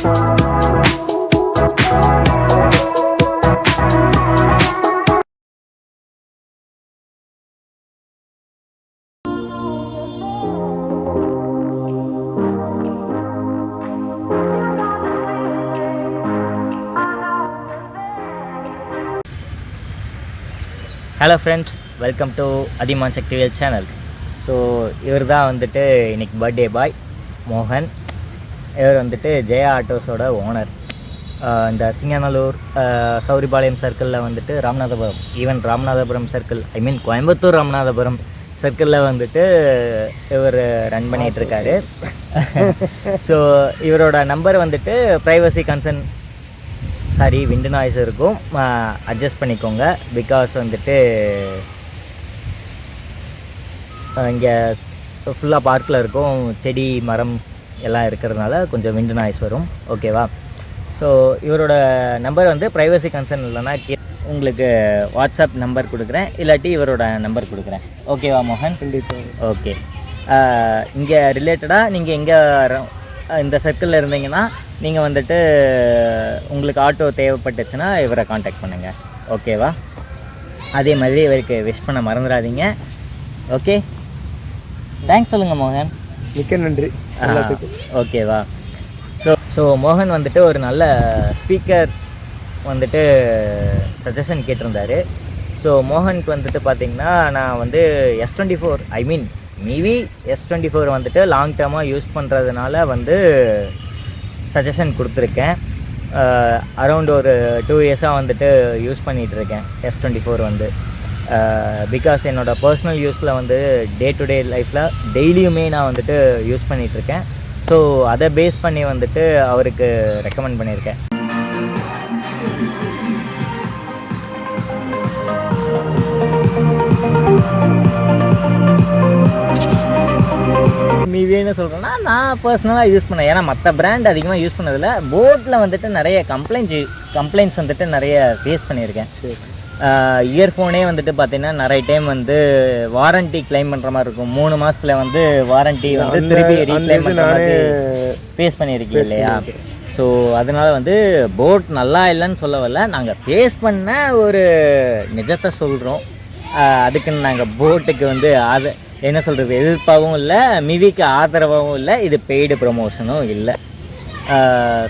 Hello friends, welcome to Athiman Sakthivel channel. So இவர் தான் வந்துட்டு இன்றைக்கி பர்த்டே பாய் மோகன். இவர் வந்துட்டு ஜெயா ஆட்டோஸோட ஓனர். இந்த சிங்கநல்லூர் சௌரிபாளையம் சர்க்கிளில் வந்துட்டு ராமநாதபுரம், ஈவன் ராமநாதபுரம் சர்க்கிள், கோயம்புத்தூர் ராமநாதபுரம் சர்க்கிளில் வந்துட்டு இவர் ரன் பண்ணிகிட்ருக்காரு. ஸோ இவரோட நம்பர் வந்துட்டு ப்ரைவசி கன்சர்ன் விண்டு நாய்ஸ் இருக்கும், அட்ஜஸ்ட் பண்ணிக்கோங்க. பிகாஸ் வந்துட்டு இங்கே ஃபுல்லாக பார்க்கில் இருக்கும், செடி மரம் எல்லாம் இருக்கிறதுனால கொஞ்சம் விண்டு நாய்ஸ் வரும். ஓகேவா? ஸோ இவரோட நம்பர் வந்து ப்ரைவசி கன்சர்ன் இல்லைன்னா உங்களுக்கு வாட்ஸ்அப் நம்பர் கொடுக்குறேன், இல்லாட்டி இவரோட நம்பர் கொடுக்குறேன். ஓகேவா மோகன்? கண்டிப்பாக. ஓகே. இங்கே ரிலேட்டடாக நீங்கள் எங்கே இந்த சர்க்கிளில் இருந்தீங்கன்னா நீங்கள் வந்துட்டு உங்களுக்கு ஆட்டோ தேவைப்பட்டுச்சுன்னா இவரை காண்டாக்ட் பண்ணுங்கள். ஓகேவா? அதே மாதிரி இவருக்கு விஷ் பண்ண மறந்துடாதீங்க. ஓகே, தேங்க்ஸ் சொல்லுங்கள் மோகன். மிக்க நன்றி. ஓகேவா? ஸோ மோகன் வந்துட்டு ஒரு நல்ல ஸ்பீக்கர் வந்துட்டு சஜஷன் கேட்டிருந்தார். ஸோ மோகனுக்கு வந்துட்டு பார்த்திங்கன்னா நான் வந்து S24 மீவி S24 வந்துட்டு லாங் டேர்மாக யூஸ் பண்ணுறதுனால வந்து சஜஷன் கொடுத்துருக்கேன். அரௌண்ட் ஒரு 2 இயர்ஸாக வந்துட்டு யூஸ் பண்ணிகிட்ருக்கேன் S24 வந்து. பிகாஸ் என்னோடய பர்சனல் யூஸில் வந்து டே டு டே லைஃப்பில் டெய்லியுமே நான் வந்துட்டு யூஸ் பண்ணிகிட்ருக்கேன். ஸோ அதை பேஸ் பண்ணி வந்துட்டு அவருக்கு ரெக்கமெண்ட் பண்ணியிருக்கேன். மீவின்னு சொல்கிறேன்னா நான் பர்சனலாக யூஸ் பண்ணேன். ஏன்னா மற்ற பிராண்ட் அதிகமாக யூஸ் பண்ணதில்லை. போட்டில் வந்துட்டு நிறைய கம்ப்ளைண்ட்ஸ் வந்துட்டு நிறைய ஃபேஸ் பண்ணியிருக்கேன். இயர்ஃபோனே வந்துட்டு பார்த்திங்கன்னா நிறைய டைம் வந்து வாரண்ட்டி கிளைம் பண்ணுற மாதிரி இருக்கும். 3 மாதத்தில் வந்து வாரண்ட்டி வந்து திருப்பி ரீக்ளைம் பண்ணுற மாதிரி ஃபேஸ் பண்ணியிருக்கீங்க இல்லையா? ஸோ அதனால் வந்து போட் நல்லா இல்லைன்னு சொல்ல வரல, நாங்கள் ஃபேஸ் பண்ண ஒரு நிஜத்தை சொல்கிறோம். அதுக்குன்னு நாங்கள் போட்டுக்கு வந்து என்ன சொல்கிறது, எதிர்ப்பாகவும் இல்லை, மிவிக்கு ஆதரவாகவும் இல்லை, இது பெய்டு ப்ரமோஷனும் இல்லை.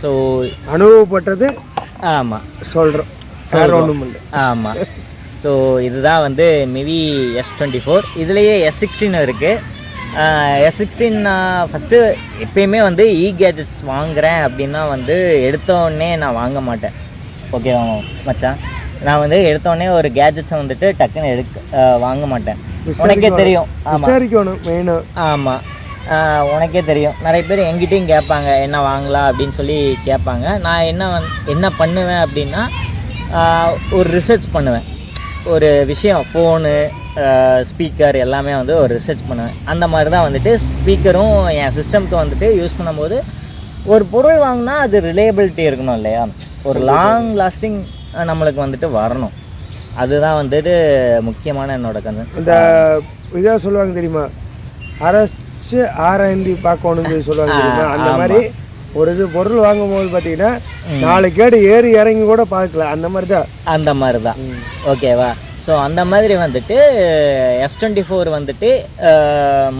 ஸோ அனுபவப்பட்டது ஆமாம் சொல்கிறோம். ஆமாம். ஸோ இதுதான் வந்து மிவி S24. இதுலேயே S16 இருக்குது. S16 நான் ஃபஸ்ட்டு எப்பயுமே வந்து கேஜெட்ஸ் வாங்குகிறேன் அப்படின்னா வந்து எடுத்தோடனே நான் வாங்க மாட்டேன். ஓகேவா மச்சான்? நான் வந்து எடுத்தோடனே ஒரு கேஜெட்ஸை வந்துட்டு டக்குன்னு வாங்க மாட்டேன். உனக்கே தெரியும். ஆமாம், உனக்கே தெரியும். நிறைய பேர் எங்கிட்டையும் கேட்பாங்க என்ன வாங்கலாம் அப்படின்னு சொல்லி கேட்பாங்க. நான் என்ன பண்ணுவேன் அப்படின்னா ஒரு ரிசர்ச் பண்ணுவேன். ஒரு விஷயம், ஃபோனு, ஸ்பீக்கர் எல்லாமே வந்து ஒரு ரிசர்ச் பண்ணுவேன். அந்த மாதிரி தான் வந்துட்டு ஸ்பீக்கரும் என் சிஸ்டம்க்கு வந்துட்டு யூஸ் பண்ணும்போது ஒரு பொருள் வாங்கினா அது ரிலையபிலிட்டி இருக்கணும் இல்லையா? ஒரு லாங் லாஸ்டிங் நம்மளுக்கு வந்துட்டு வரணும். அதுதான் வந்துட்டு முக்கியமான என்னோட கன்சர்ன். இந்த இதாக சொல்லுவாங்க தெரியுமா, அரசு ஆராய்ந்து பார்க்கணும்னு சொல்லுவாங்க தெரியுமா? அந்த மாதிரி ஒரு பொருள் வாங்கும் போது பார்த்தீங்கன்னா 4 கேடு ஏறி இறங்கி கூட பார்க்கலாம். அந்த மாதிரி தான். ஓகேவா? ஸோ அந்த மாதிரி வந்துட்டு S24 வந்துட்டு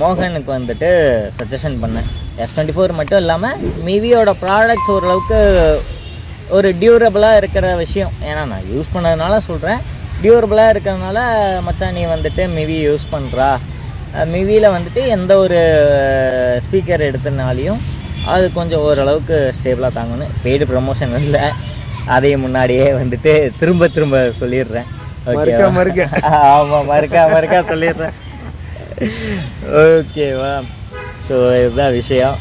மோகனுக்கு வந்துட்டு சஜஷன் பண்ணேன். S24 மட்டும் இல்லாமல் மிவியோட ப்ராடக்ட்ஸ் ஓரளவுக்கு ஒரு டியூரபிளாக இருக்கிற விஷயம். ஏன்னா நான் யூஸ் பண்ணதுனால சொல்கிறேன், டியூரபிளாக இருக்கிறதுனால மச்சான் நீ வந்துட்டு மிவி யூஸ் பண்ணுறா. மிவியில் வந்துட்டு எந்த ஒரு ஸ்பீக்கர் எடுத்தனாலையும் அது கொஞ்சம் ஓரளவுக்கு ஸ்டேபிளாக தாங்கணும். பெய்டு ப்ரமோஷன் இல்லை, அதையும் முன்னாடியே வந்துட்டு திரும்ப சொல்லிடுறேன். ஓகேவா? ஆமாம், மறுக்கா சொல்லிடுறேன். ஓகேவா? ஸோ இதுதான் விஷயம்.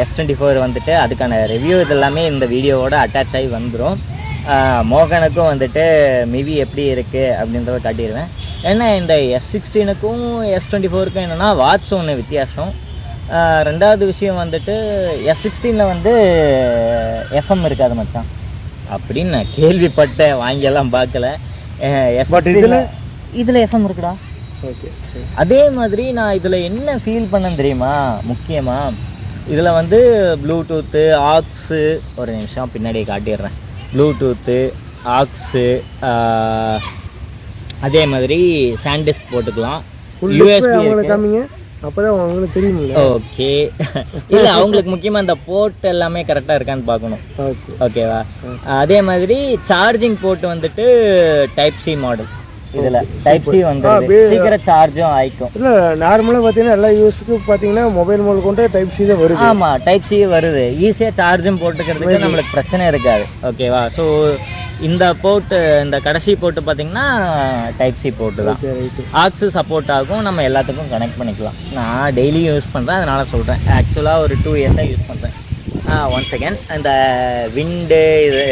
S24 வந்துட்டு அதுக்கான ரிவ்யூ இதெல்லாமே இந்த வீடியோவோட அட்டாச் ஆகி வந்துடும். மோகனுக்கும் வந்துட்டு மிவி எப்படி இருக்குது அப்படின்றத காட்டிடுவேன். ஏன்னா இந்த S16க்கும் S24க்கும் என்னென்னா வாட்ச் ஒன்று வித்தியாசம். ரெண்டாவது விஷயம் வந்துட்டு S16 வந்து FM இருக்காது மச்சான் அப்படின்னு நான் கேள்விப்பட்டேன், வாங்கியெல்லாம் பார்க்கல. இதில் FM இருக்குடா. ஓகே. அதே மாதிரி நான் இதில் என்ன ஃபீல் பண்ணேன்னு தெரியுமா? முக்கியமாக இதில் வந்து ப்ளூடூத்து, ஆக்ஸு, ஒரு நிமிஷம் பின்னாடியே காட்டிடுறேன். ப்ளூடூத்து, ஆக்ஸு, அதே மாதிரி சாண்டிஸ்க் போட்டுக்கலாம். யூஎஸ்பி காமிங்க, அப்போதான் உங்களுக்கு தெரியுமில்ல. ஓகே. இல்லை, அவங்களுக்கு முக்கியமாக இந்த போர்ட் எல்லாமே கரெக்டாக இருக்கான்னு பார்க்கணும். ஓகேவா? அதே மாதிரி சார்ஜிங் போர்ட் வந்துட்டு டைப் சி மாடல். இதில் டைப் சி வந்து சீக்கிரம் சார்ஜும் ஆயிக்கும். இல்லை, நார்மலாக பார்த்தீங்கன்னா எல்லா யூஸுக்கு பார்த்தீங்கன்னா மொபைல் மோல் கொண்டு டைப் சி தான் வருது. ஆமாம், டைப் சி வருது. ஈஸியாக சார்ஜும் போட்டுக்கிறதுக்கு நம்மளுக்கு பிரச்சனை இருக்காது. ஓகேவா? ஸோ இந்த போர்ட்டு, இந்த கடைசி போர்ட்டு பார்த்தீங்கன்னா டைப் சி போர்ட்டு தான். ஆக்ஸு சப்போர்ட் ஆகும், நம்ம எல்லாத்துக்கும் கனெக்ட் பண்ணிக்கலாம். நான் டெய்லி யூஸ் பண்ணுறேன், அதனால் சொல்கிறேன். ஆக்சுவலாக ஒரு 2 இயர்ஸாக யூஸ் பண்ணுறேன். ஒன் செகண்ட், இந்த விண்டு, இது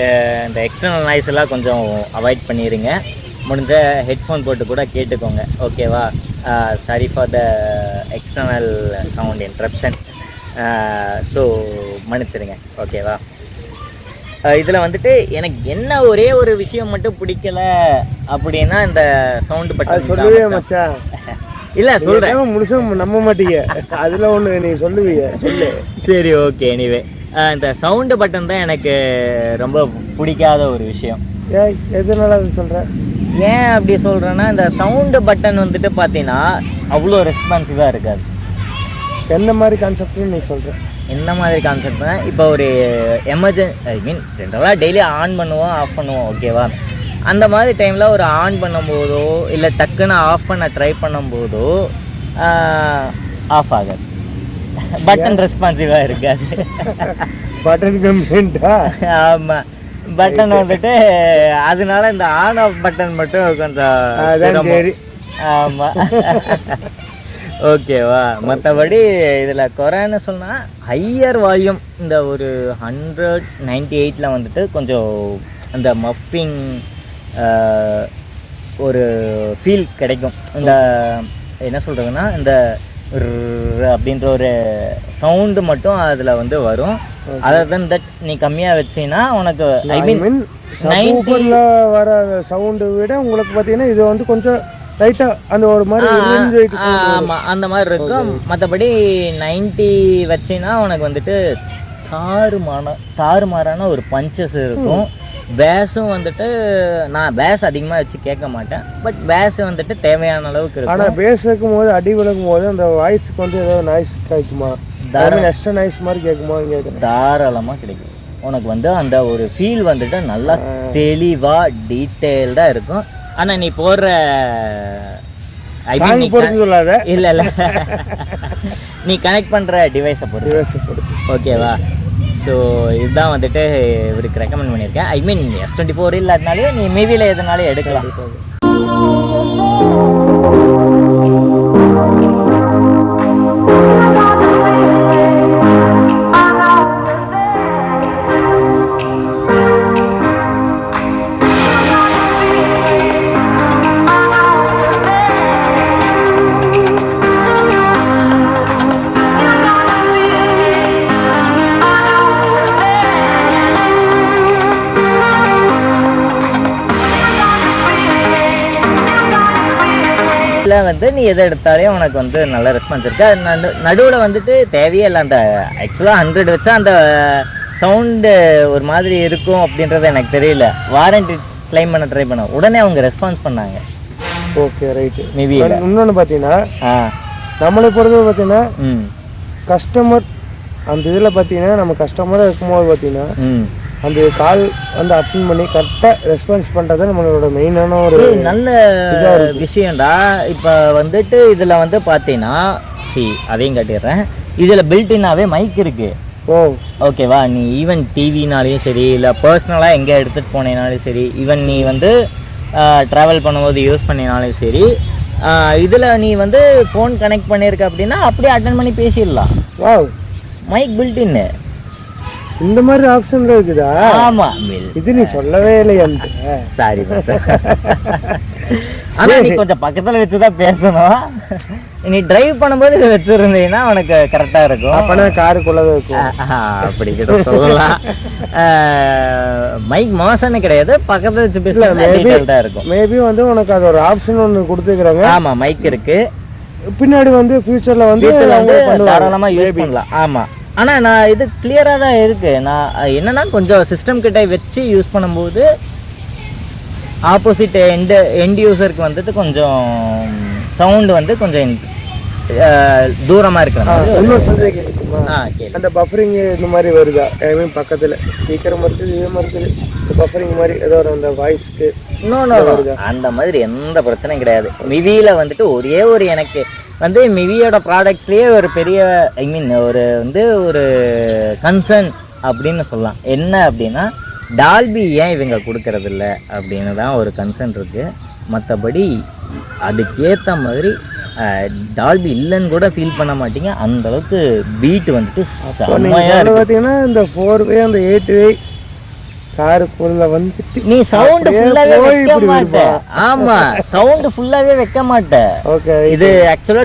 இந்த எக்ஸ்டர்னல் நாய்ஸ் எல்லாம் கொஞ்சம் அவாய்ட் பண்ணிடுங்க. முடிஞ்ச ஹெட்ஃபோன் போட்டு கூட கேட்டுக்கோங்க. ஓகேவா? Sorry for the external sound interruption. So மன்னிச்சிடுங்க. ஓகேவா? இதில் வந்துட்டு எனக்கு என்ன ஒரே ஒரு விஷயம் மட்டும் பிடிக்கல அப்படின்னா, இந்த சவுண்டு பட்டன். சொல்லவே மச்சான். இல்லை, சொல்கிறேன். முழுசும் நம்ப மாட்டீங்க. அதில் ஒன்று நீ சொல்லுவீங்க, சொல்லு. சரி, ஓகே. எனிவே, இந்த சவுண்டு பட்டன் தான் எனக்கு ரொம்ப பிடிக்காத ஒரு விஷயம். எதனால அது சொல்கிறேன்? ஏன் அப்படி சொல்கிறேன்னா, இந்த சவுண்டு பட்டன் வந்துட்டு பார்த்தீங்கன்னா அவ்வளோ ரெஸ்பான்சிவாக இருக்காது. எந்த மாதிரி கான்செப்ட்னு நீ சொல்கிற? என்ன மாதிரி கான்செப்ட்னா, இப்போ ஒரு ஐ மீன் ஜென்ரலாக டெய்லி ஆன் பண்ணுவோம், ஆஃப் பண்ணுவோம். ஓகேவா? அந்த மாதிரி டைமில் ஒரு ஆன் பண்ணும்போதோ இல்லை டக்குன்னு ஆஃப் பண்ண ட்ரை பண்ணும்போதோ ஆஃப் ஆகாது. பட்டன் ரெஸ்பான்சிவாக இருக்காது. பட்டன் கம்ப்ளைண்ட்டா? ஆமாம், பட்டன் வந்துட்டு அதனால இந்த ஆன் ஆஃப் பட்டன் மட்டும் கொஞ்சம். சரி. ஆமாம். ஓகேவா? மற்றபடி இதில் குறைன்னு சொன்னால் ஹையர் வால்யூம், இந்த ஒரு 198 வந்துட்டு கொஞ்சம் இந்த மஃபிங் ஒரு ஃபீல் கிடைக்கும். இந்த என்ன சொல்கிறதுன்னா, இந்த அப்படின்ற ஒரு சவுண்டு மட்டும் அதில் வந்து வரும். அதர் தென் தட் நீ கம்மியாக வச்சின்னா உனக்கு ஐ மீன் 90 வர சவுண்டு விட உங்களுக்கு பார்த்தீங்கன்னா இது வந்து கொஞ்சம் லைட்டாக அந்த ஒரு மாதிரி. ஆமாம், அந்த மாதிரி இருக்கும். மற்றபடி 90 வச்சின்னா உனக்கு வந்துட்டு தாறுமாறான ஒரு பஞ்சஸ் இருக்கும். பேஸும் வந்துட்டு நான் பேஸ் அதிகமாக வச்சு கேட்க மாட்டேன், பட் பேஸ் வந்துட்டு தேவையான அளவுக்கு இருக்கும். ஆனால் பேஸ் வைக்கும் போது, அடி விளக்கும் போது அந்த வாய்ஸுக்கு வந்து ஏதோ நாய்ஸ் கிடைக்குமா? எக்ஸ்ட்ரா நாய்ஸ் மாதிரி கேட்குமா? தாராளமாக கிடைக்கும். உனக்கு வந்து அந்த ஒரு ஃபீல் வந்துட்டு நல்லா தெளிவாக டீட்டெயில்டாக இருக்கும். ஆனால் நீ போடுற சொல்லாத. இல்லை, நீ கனெக்ட் பண்ணுற டிவைஸை பொறுத்து. ஓகேவா? ஸோ இதுதான் வந்துட்டு இவருக்கு ரெக்கமெண்ட் பண்ணியிருக்கேன். ஐ மீன் S24 இல்லாட்டினாலே நீ மேவியில் எதுனாலும் எடுக்கலாம். வந்து நீ எதை எடுத்தாலே உனக்கு வந்து நல்ல ரெஸ்பான்ஸ் இருக்குது. அது நடுவில் வந்துட்டு தேவையே இல்லை. அந்த ஆக்சுவலாக 100 வச்சா அந்த சவுண்டு ஒரு மாதிரி இருக்கும் அப்படின்றது எனக்கு தெரியல. வாரண்டி கிளைம் பண்ண ட்ரை பண்ண உடனே அவங்க ரெஸ்பான்ஸ் பண்ணாங்க. Okay, right. மேபி இன்னொன்று பார்த்தீங்கன்னா, நம்மளை பொறுத்தவரை பார்த்தீங்கன்னா கஸ்டமர் அந்த இதில் பார்த்தீங்கன்னா நம்ம கஸ்டமராக இருக்கும்போது பார்த்தீங்கன்னா அந்த கால் வந்து அட்டெண்ட் பண்ணி கரெக்டாக ரெஸ்பான்ஸ் பண்ணுறது நம்மளோட மெயினான ஒரு நல்ல விஷயம்டா. இப்போ வந்துட்டு இதில் வந்து பார்த்தீங்கன்னா அதையும் கட்டிடுறேன். இதில் பில்டின்னாவே மைக் இருக்குது. ஓகேவா? நீ ஈவன் டிவினாலையும் சரி, இல்லை பர்சனலாக எங்கே எடுத்துகிட்டு போனேனாலும் சரி, ஈவன் நீ வந்து ட்ராவல் பண்ணும்போது யூஸ் பண்ணினாலும் சரி, இதில் நீ வந்து ஃபோன் கனெக்ட் பண்ணியிருக்க அப்படின்னா அப்படியே அட்டன் பண்ணி பேசிடலாம். மைக் பில்டின்னு இந்த மாதிரி ஆப்ஷன்ல இருக்குதா? ஆமா, இது நீ சொல்லவே இல்லையா? சாரி. ஆனா நீ கொஞ்சம் பக்கத்துல வச்சுதான் பேசணும். நீ டிரைவ் பண்ணும்போது இதை வச்சிருந்தீங்கன்னா உனக்கு கரெக்டா இருக்கும். அப்பனா காருக்குள்ளவே இருக்கும். அப்படி கிட்ட சொல்லலாம். மைக் மோசன்னு கிடையாது, பக்கத்துல வச்சு பேசலாம் இருக்கும். மேபி வந்து உனக்கு அது ஒரு ஆப்ஷன் ஒன்று கொடுத்துக்கிறாங்க. ஆமா, மைக் இருக்கு. பின்னாடி வந்து ஃபியூச்சர்ல வந்து தாராளமா யூஸ் பண்ணலாம். ஆமா, ஆனால் நான் இது கிளியராக தான் இருக்குது. நான் என்னென்னா கொஞ்சம் சிஸ்டம் கிட்ட வச்சு யூஸ் பண்ணும்போது ஆப்போசிட் எண்ட் யூசருக்கு வந்துட்டு கொஞ்சம் சவுண்டு வந்து கொஞ்சம் தூரமாக இருக்கிற மாதிரி. இன்னொரு சந்தேகம் கேட்குமா? கேளு. அந்த பஃபரிங் இந்த மாதிரி வருதா? ஐ மீன் பக்கத்தில் ஸ்பீக்கர் மறுக்குது, இது மறுக்குது, இந்த பஃபரிங் மாதிரி ஏதோ ஒரு அந்த வாய்ஸ்க்கு இன்னொன்று அந்த மாதிரி எந்த பிரச்சனையும் கிடையாது. மிவியில் வந்துட்டு ஒரே ஒரு எனக்கு வந்து மிவியோட ப்ராடக்ட்ஸ்லேயே ஒரு பெரிய ஐ மீன் ஒரு வந்து ஒரு கன்சர்ன் அப்படின்னு சொல்லலாம். என்ன அப்படின்னா டால்பி ஏன் இவங்க கொடுக்கறதில்ல அப்படின்னு தான் ஒரு கன்சர்ன் இருக்குது. மற்றபடி அதுக்கேற்ற மாதிரி டால்பி இல்லைன்னு கூட ஃபீல் பண்ண மாட்டீங்க. அந்த அளவுக்கு பீட் வந்துட்டு பார்த்தீங்கன்னா இந்த 4-வே அந்த 8-வே காருக்குள்ள வந்துட்டு நீ சவுண்ட் ஃபுல்லாவே வைக்க மாட்ட. ஆமா சவுண்ட் ஃபுல்லாவே வைக்க மாட்ட. ஓகே, இது ஆக்சுவலா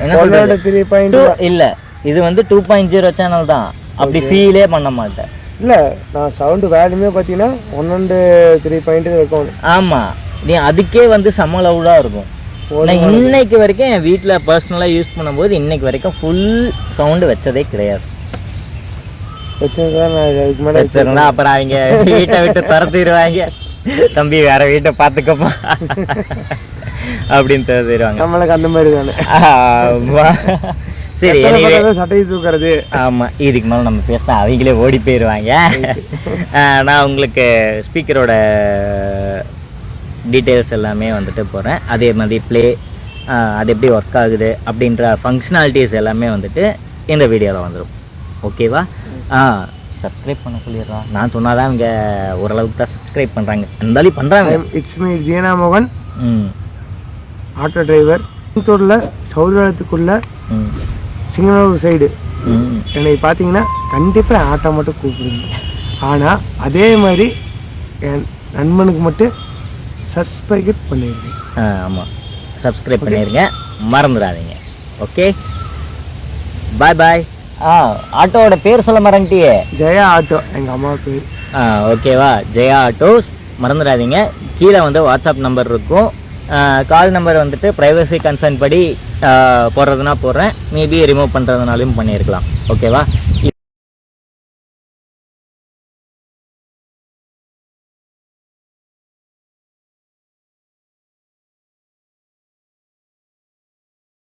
என்ன சொல்றது 3.2 இல்ல, இது வந்து 2.0 சேனல் தான். அப்படி ஃபீலே பண்ண மாட்டேன். இல்லை நான் சவுண்டு வேல்யூமே பார்த்தீங்கன்னா 1.3 வைக்கணும். ஆமாம், நீ அதுக்கே வந்து செம்ம லவுடாக இருக்கும். நான் இன்னைக்கு வரைக்கும் என் வீட்டில் பர்சனலாக யூஸ் பண்ணும்போது இன்னைக்கு வரைக்கும் ஃபுல் சவுண்டு வச்சதே கிடையாது. வச்சிருந்தா அப்புறம் அவங்க வீட்டை விட்டு துரத்திடுவாங்க. தம்பி வேற வீட்டை பார்த்துக்கப்பா அப்படின்னு துரத்திடுவாங்க. நம்மளுக்கு அந்த மாதிரி தானே. சரி, சட்டையை தூக்குறது. ஆமாம், இதுக்கு மேலே நம்ம பேசினா அவங்களே ஓடி போயிடுவாங்க. நான் உங்களுக்கு ஸ்பீக்கரோட டீட்டெயில்ஸ் எல்லாமே வந்துட்டு போகிறேன். அதே மாதிரி ப்ளே அது எப்படி ஒர்க் ஆகுது அப்படின்ற ஃபங்க்ஷனாலிட்டிஸ் எல்லாமே வந்துட்டு இந்த வீடியோவில் வந்துடும். ஓகேவா? சப்ஸ்கிரைப் பண்ண சொல்லிடுறான். நான் சொன்னால் தான் இங்கே ஓரளவுக்கு தான் சப்ஸ்கிரைப் பண்ணுறாங்க. இருந்தாலும் பண்ணுறாங்க. இட்ஸ் மீ ஜீனா மோகன், ஆட்டோ டிரைவர். கோயம்புத்தூரில் சௌராலத்துக்குள்ள சிங்கனூர் சைடு என்னை பார்த்தீங்கன்னா கண்டிப்பாக ஆட்டோ மட்டும் கூப்பிடுங்க. ஆனால் அதே மாதிரி என் நண்பனுக்கு மட்டும் சப்ஸ்கிரைப் பண்ணிடுங்க. ஆமாம், சப்ஸ்கிரைப் பண்ணிடுங்க, மறந்துடாதீங்க. ஓகே, பாய் பாய். ஆட்டோவோட பேர் சொல்ல மறந்துட்டியே. ஜெயா ஆட்டோ எங்கள் அம்மா பேர். ஓகேவா, ஜெயா ஆட்டோஸ். மறந்துடாதீங்க. கீழே வந்து வாட்ஸ்அப் நம்பர் இருக்கும். கால் நம்பர் வந்துட்டு ப்ரைவசி கன்சர்ன் படி போடுறதுனா போடுறேன், மேபி ரிமூவ் பண்ணுறதுனாலையும் பண்ணியிருக்கலாம். ஓகேவா?